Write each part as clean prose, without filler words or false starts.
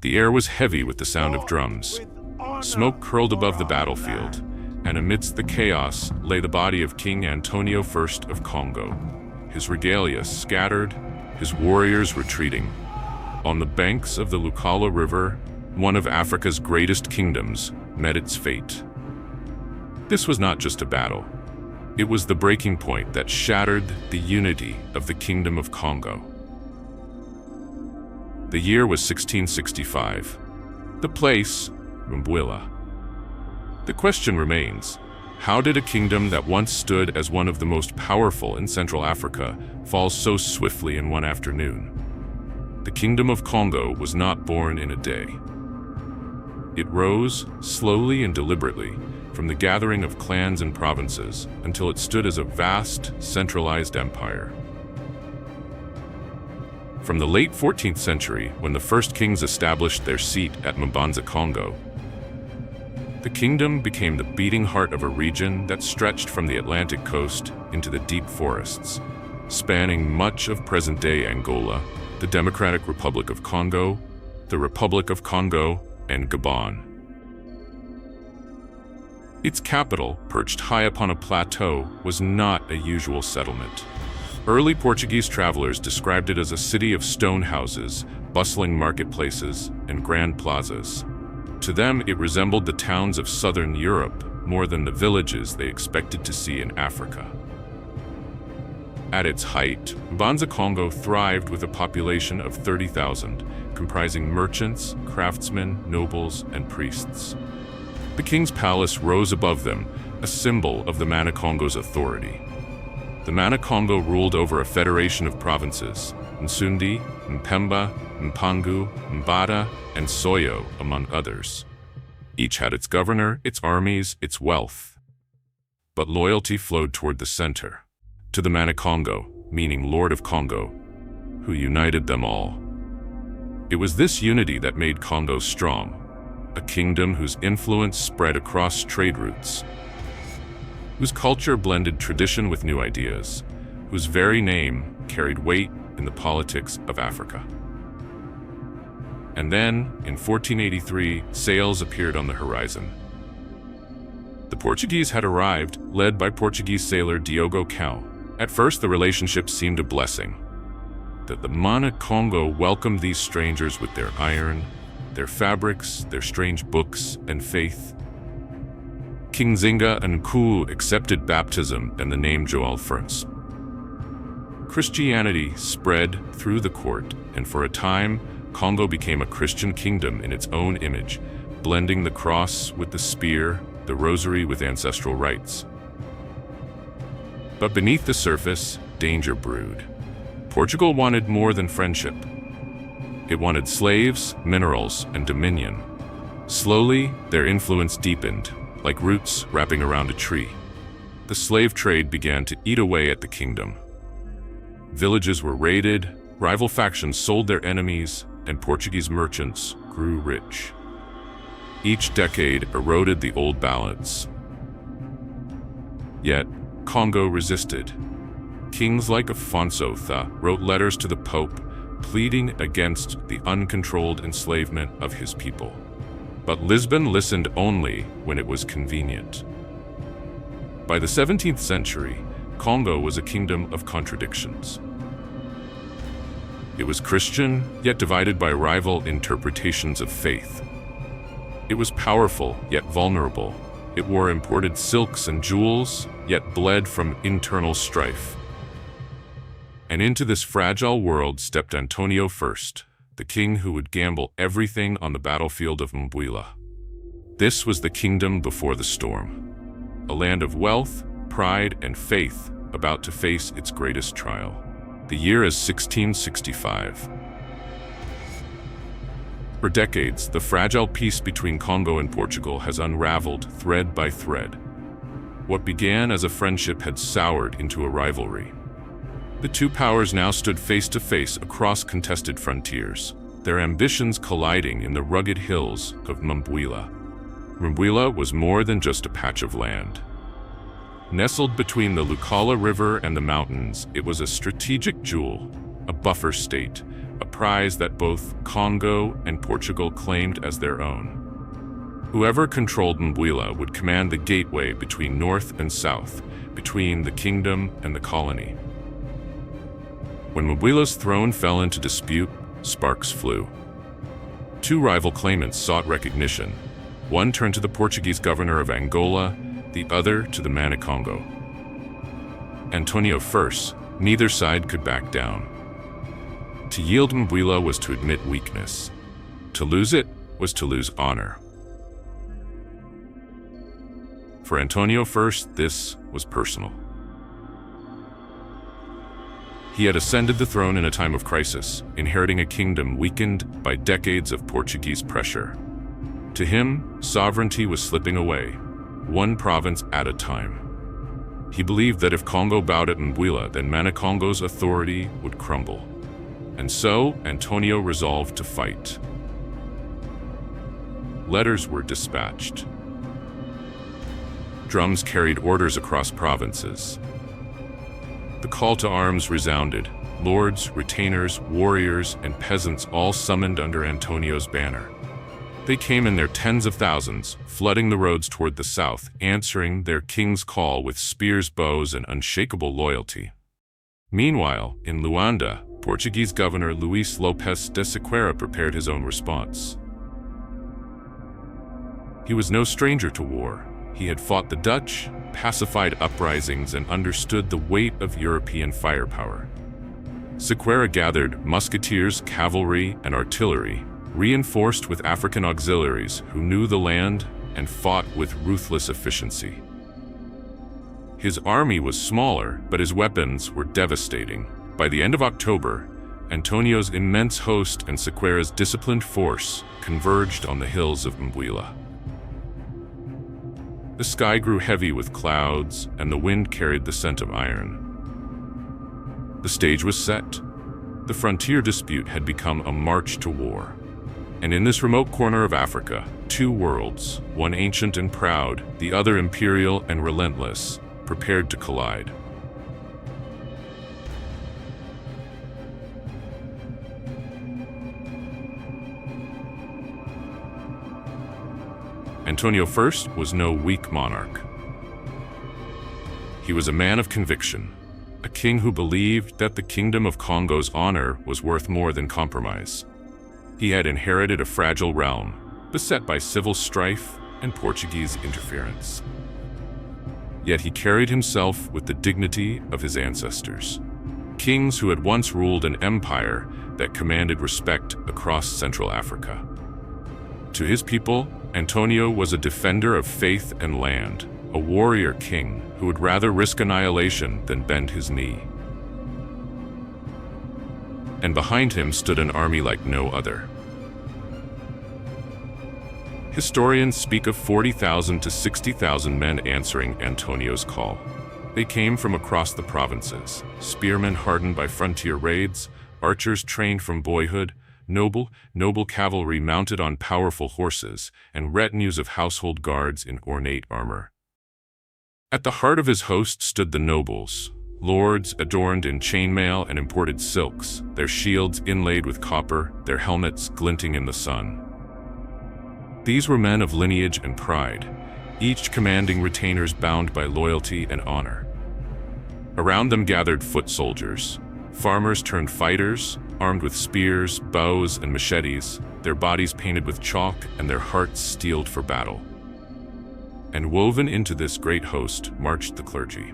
The air was heavy with the sound of drums. Smoke curled above the battlefield, and amidst the chaos lay the body of King António I of Congo, his regalia scattered, his warriors retreating. On the banks of the Lukala River, one of Africa's greatest kingdoms met its fate. This was not just a battle. It was the breaking point that shattered the unity of the Kingdom of Kongo. The year was 1665. The place, Mbwila. The question remains, how did a kingdom that once stood as one of the most powerful in Central Africa fall so swiftly in one afternoon? The Kingdom of Kongo was not born in a day. It rose, slowly and deliberately, from the gathering of clans and provinces until it stood as a vast, centralized empire. From the late 14th century, when the first kings established their seat at Mbanza Kongo, the kingdom became the beating heart of a region that stretched from the Atlantic coast into the deep forests, spanning much of present-day Angola, the Democratic Republic of Congo, the Republic of Congo, and Gabon. Its capital, perched high upon a plateau, was not a usual settlement. Early Portuguese travelers described it as a city of stone houses, bustling marketplaces, and grand plazas. To them, it resembled the towns of southern Europe more than the villages they expected to see in Africa. At its height, Mbanza Kongo thrived with a population of 30,000, comprising merchants, craftsmen, nobles, and priests. The king's palace rose above them, a symbol of the Mana Kongo's authority. The Mana Kongo ruled over a federation of provinces, Nsundi, Mpemba, Mpangu, Mbata, and Soyo, among others. Each had its governor, its armies, its wealth. But loyalty flowed toward the center, to the Mana Kongo, meaning Lord of Congo, who united them all. It was this unity that made Congo strong, a kingdom whose influence spread across trade routes, whose culture blended tradition with new ideas, whose very name carried weight in the politics of Africa. And then, in 1483, sails appeared on the horizon. The Portuguese had arrived, led by Portuguese sailor Diogo Cao. At first, the relationship seemed a blessing. That the Mana Kongo welcomed these strangers with their iron, their fabrics, their strange books, and faith. King Zinga and Ku accepted baptism and the name Joel first. Christianity spread through the court, and for a time, Congo became a Christian kingdom in its own image, blending the cross with the spear, the rosary with ancestral rites. But beneath the surface, danger brewed. Portugal wanted more than friendship. It wanted slaves, minerals, and dominion. Slowly, their influence deepened, like roots wrapping around a tree. The slave trade began to eat away at the kingdom. Villages were raided, rival factions sold their enemies, and Portuguese merchants grew rich. Each decade eroded the old balance. Yet, Congo resisted. Kings like Afonso III wrote letters to the Pope, pleading against the uncontrolled enslavement of his people. But Lisbon listened only when it was convenient. By the 17th century, Congo was a kingdom of contradictions. It was Christian, yet divided by rival interpretations of faith. It was powerful, yet vulnerable. It wore imported silks and jewels, yet bled from internal strife. And into this fragile world stepped António I, the king who would gamble everything on the battlefield of Mbwila. This was the kingdom before the storm, a land of wealth, pride, and faith about to face its greatest trial. The year is 1665. For decades, the fragile peace between Congo and Portugal has unraveled thread by thread. What began as a friendship had soured into a rivalry. The two powers now stood face to face across contested frontiers, their ambitions colliding in the rugged hills of Mbwila. Mbwila was more than just a patch of land. Nestled between the Lukala River and the mountains, it was a strategic jewel, a buffer state, a prize that both Congo and Portugal claimed as their own. Whoever controlled Mbwila would command the gateway between north and south, between the kingdom and the colony. When Mbwila's throne fell into dispute, sparks flew. Two rival claimants sought recognition. One turned to the Portuguese governor of Angola, the other to the man of Kongo. António I, neither side could back down. To yield Mbwila was to admit weakness. To lose it was to lose honor. For António I, this was personal. He had ascended the throne in a time of crisis, inheriting a kingdom weakened by decades of Portuguese pressure. To him, sovereignty was slipping away, one province at a time. He believed that if Kongo bowed at Mbwila, then Kongo's authority would crumble. And so, António resolved to fight. Letters were dispatched. Drums carried orders across provinces. The call to arms resounded. Lords, retainers, warriors, and peasants all summoned under António's banner. They came in their tens of thousands, flooding the roads toward the south, answering their king's call with spears, bows, and unshakable loyalty. Meanwhile, in Luanda, Portuguese governor Luís Lopes de Sequeira prepared his own response. He was no stranger to war. He had fought the Dutch, pacified uprisings, and understood the weight of European firepower. Sequeira gathered musketeers, cavalry, and artillery, reinforced with African auxiliaries who knew the land and fought with ruthless efficiency. His army was smaller, but his weapons were devastating. By the end of October, António's immense host and Sequeira's disciplined force converged on the hills of Mbwila. The sky grew heavy with clouds, and the wind carried the scent of iron. The stage was set. The frontier dispute had become a march to war. And in this remote corner of Africa, two worlds, one ancient and proud, the other imperial and relentless, prepared to collide. António I was no weak monarch. He was a man of conviction, a king who believed that the Kingdom of Kongo's honor was worth more than compromise. He had inherited a fragile realm, beset by civil strife and Portuguese interference. Yet he carried himself with the dignity of his ancestors, kings who had once ruled an empire that commanded respect across Central Africa. To his people, António was a defender of faith and land, a warrior king who would rather risk annihilation than bend his knee. And behind him stood an army like no other. Historians speak of 40,000 to 60,000 men answering António's call. They came from across the provinces, spearmen hardened by frontier raids, archers trained from boyhood, noble cavalry mounted on powerful horses, and retinues of household guards in ornate armor. At the heart of his host stood the nobles, lords adorned in chainmail and imported silks, their shields inlaid with copper, their helmets glinting in the sun. These were men of lineage and pride, each commanding retainers bound by loyalty and honor. Around them gathered foot soldiers, farmers turned fighters, armed with spears, bows, and machetes, their bodies painted with chalk and their hearts steeled for battle. And woven into this great host marched the clergy.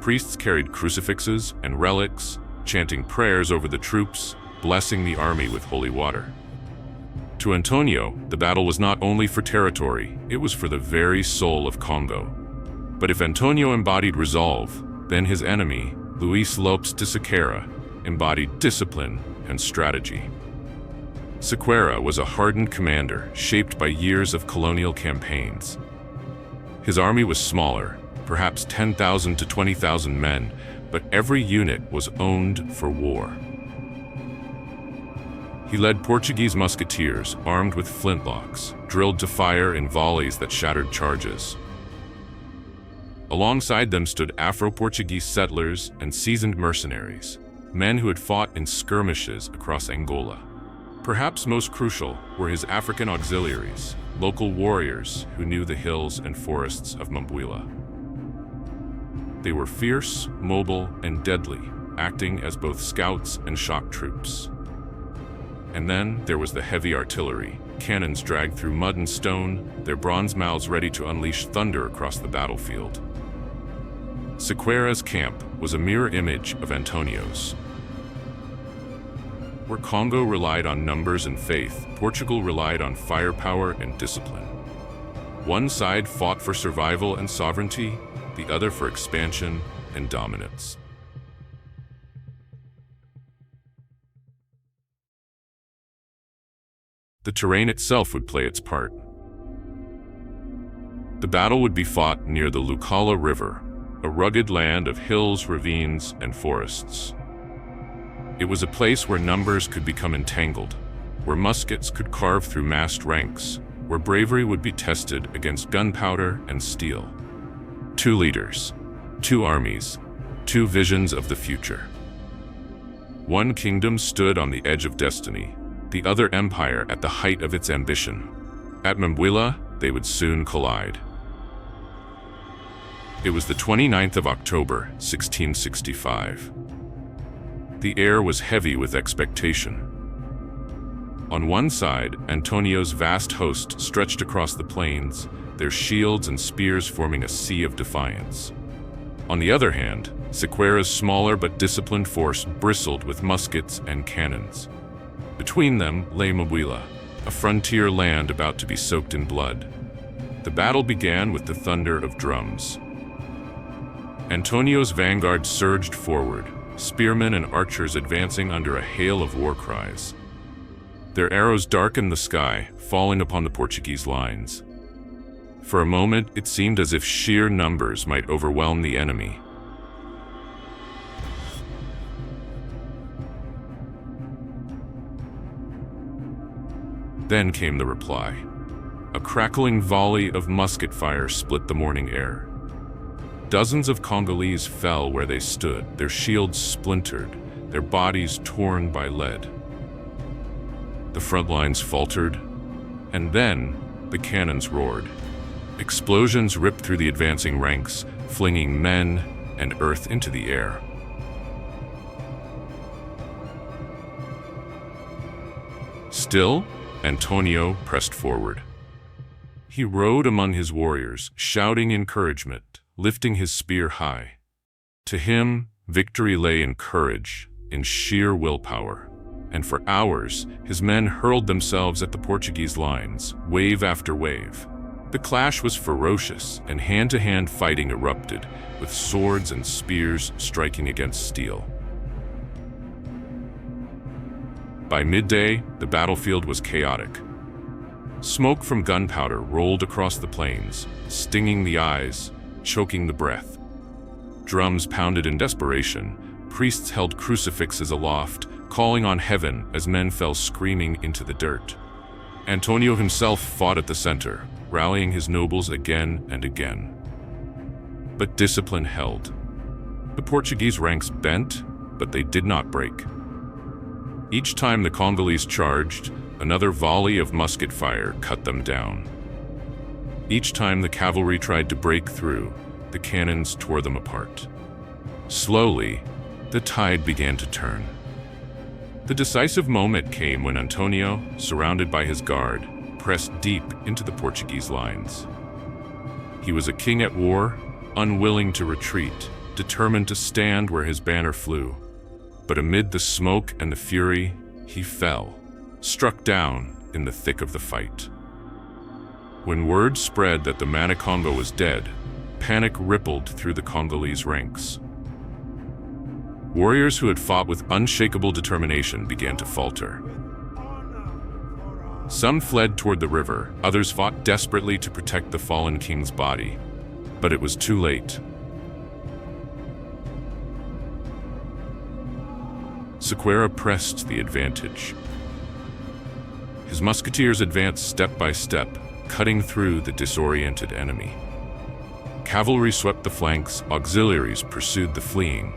Priests carried crucifixes and relics, chanting prayers over the troops, blessing the army with holy water. To António, the battle was not only for territory, it was for the very soul of Kongo. But if António embodied resolve, then his enemy, Luís Lopes de Sequeira, embodied discipline and strategy. Sequeira was a hardened commander shaped by years of colonial campaigns. His army was smaller, perhaps 10,000 to 20,000 men, but every unit was owned for war. He led Portuguese musketeers armed with flintlocks, drilled to fire in volleys that shattered charges. Alongside them stood Afro-Portuguese settlers and seasoned mercenaries, men who had fought in skirmishes across Angola. Perhaps most crucial were his African auxiliaries, local warriors who knew the hills and forests of Mbwila. They were fierce, mobile, and deadly, acting as both scouts and shock troops. And then there was the heavy artillery, cannons dragged through mud and stone, their bronze mouths ready to unleash thunder across the battlefield. Sequeira's camp was a mirror image of Antonio's. Where Congo relied on numbers and faith, Portugal relied on firepower and discipline. One side fought for survival and sovereignty, the other for expansion and dominance. The terrain itself would play its part. The battle would be fought near the Lukala River, a rugged land of hills, ravines, and forests. It was a place where numbers could become entangled, where muskets could carve through massed ranks, where bravery would be tested against gunpowder and steel. Two leaders, two armies, two visions of the future. One kingdom stood on the edge of destiny, the other empire at the height of its ambition. At Mbwila, they would soon collide. It was the 29th of October, 1665. The air was heavy with expectation. On one side, Antonio's vast host stretched across the plains, their shields and spears forming a sea of defiance. On the other hand, Sequeira's smaller but disciplined force bristled with muskets and cannons. Between them lay Mbwila, a frontier land about to be soaked in blood. The battle began with the thunder of drums. Antonio's vanguard surged forward, spearmen and archers advancing under a hail of war cries. Their arrows darkened the sky, falling upon the Portuguese lines. For a moment, it seemed as if sheer numbers might overwhelm the enemy. Then came the reply. A crackling volley of musket fire split the morning air. Dozens of Congolese fell where they stood, their shields splintered, their bodies torn by lead. The front lines faltered, and then the cannons roared. Explosions ripped through the advancing ranks, flinging men and earth into the air. Still, Antonio pressed forward. He rode among his warriors, shouting encouragement, lifting his spear high. To him, victory lay in courage, in sheer willpower. And for hours, his men hurled themselves at the Portuguese lines, wave after wave. The clash was ferocious, and hand-to-hand fighting erupted, with swords and spears striking against steel. By midday, the battlefield was chaotic. Smoke from gunpowder rolled across the plains, stinging the eyes, choking the breath. Drums pounded in desperation, priests held crucifixes aloft, calling on heaven as men fell screaming into the dirt. Antonio himself fought at the center, rallying his nobles again and again. But discipline held. The Portuguese ranks bent, but they did not break. Each time the Congolese charged, another volley of musket fire cut them down. Each time the cavalry tried to break through, the cannons tore them apart. Slowly, the tide began to turn. The decisive moment came when Antonio, surrounded by his guard, pressed deep into the Portuguese lines. He was a king at war, unwilling to retreat, determined to stand where his banner flew. But amid the smoke and the fury, he fell, struck down in the thick of the fight. When word spread that the Mbanza Kongo was dead, panic rippled through the Congolese ranks. Warriors who had fought with unshakable determination began to falter. Some fled toward the river, others fought desperately to protect the fallen king's body. But it was too late. Sequeira pressed the advantage. His musketeers advanced step by step, cutting through the disoriented enemy. Cavalry swept the flanks, auxiliaries pursued the fleeing.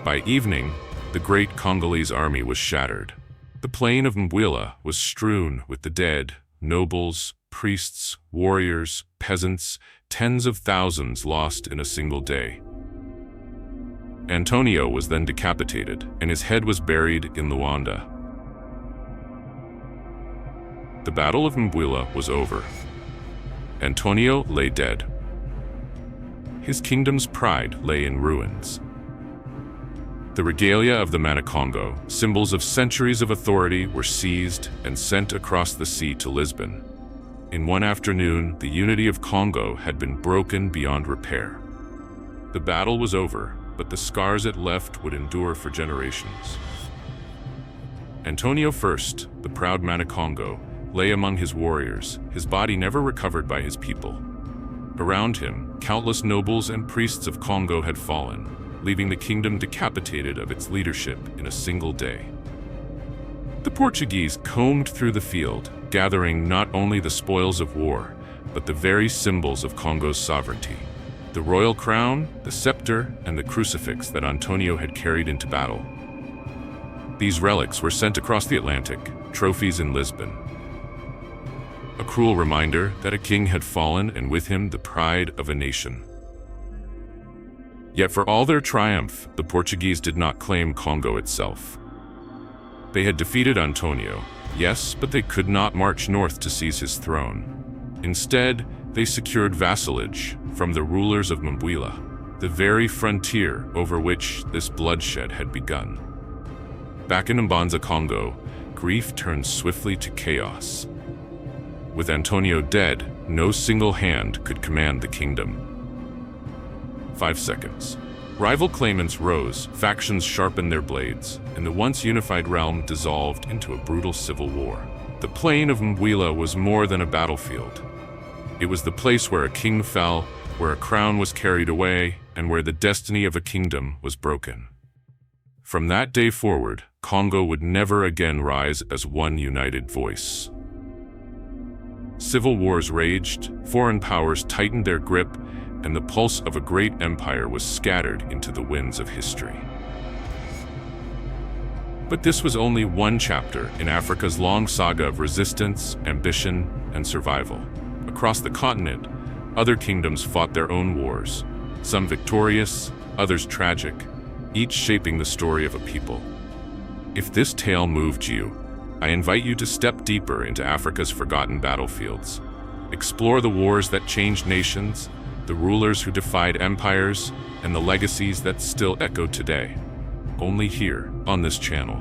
By evening, the great Congolese army was shattered. The plain of Mbwila was strewn with the dead, nobles, priests, warriors, peasants, tens of thousands lost in a single day. António was then decapitated, and his head was buried in Luanda. The Battle of Mbwila was over. António lay dead. His kingdom's pride lay in ruins. The regalia of the Mbanza Kongo, symbols of centuries of authority, were seized and sent across the sea to Lisbon. In one afternoon, the unity of Congo had been broken beyond repair. The battle was over, but the scars it left would endure for generations. António I, the proud Mbanza Kongo, lay among his warriors, his body never recovered by his people. Around him, countless nobles and priests of Congo had fallen, leaving the kingdom decapitated of its leadership in a single day. The Portuguese combed through the field, gathering not only the spoils of war, but the very symbols of Congo's sovereignty: the royal crown, the scepter, and the crucifix that António had carried into battle. These relics were sent across the Atlantic, trophies in Lisbon. A cruel reminder that a king had fallen, and with him the pride of a nation. Yet for all their triumph, the Portuguese did not claim Congo itself. They had defeated António, yes, but they could not march north to seize his throne. Instead, they secured vassalage from the rulers of Mbwila, the very frontier over which this bloodshed had begun. Back in Mbanza Kongo, grief turned swiftly to chaos. With António dead, no single hand could command the kingdom. 5 seconds. Rival claimants rose, factions sharpened their blades, and the once unified realm dissolved into a brutal civil war. The plain of Mbwila was more than a battlefield. It was the place where a king fell, where a crown was carried away, and where the destiny of a kingdom was broken. From that day forward, Congo would never again rise as one united voice. Civil wars raged, foreign powers tightened their grip, and the pulse of a great empire was scattered into the winds of history. But this was only one chapter in Africa's long saga of resistance, ambition, and survival. Across the continent, other kingdoms fought their own wars, some victorious, others tragic, each shaping the story of a people. If this tale moved you, I invite you to step deeper into Africa's forgotten battlefields. Explore the wars that changed nations, the rulers who defied empires, and the legacies that still echo today. Only here, on this channel.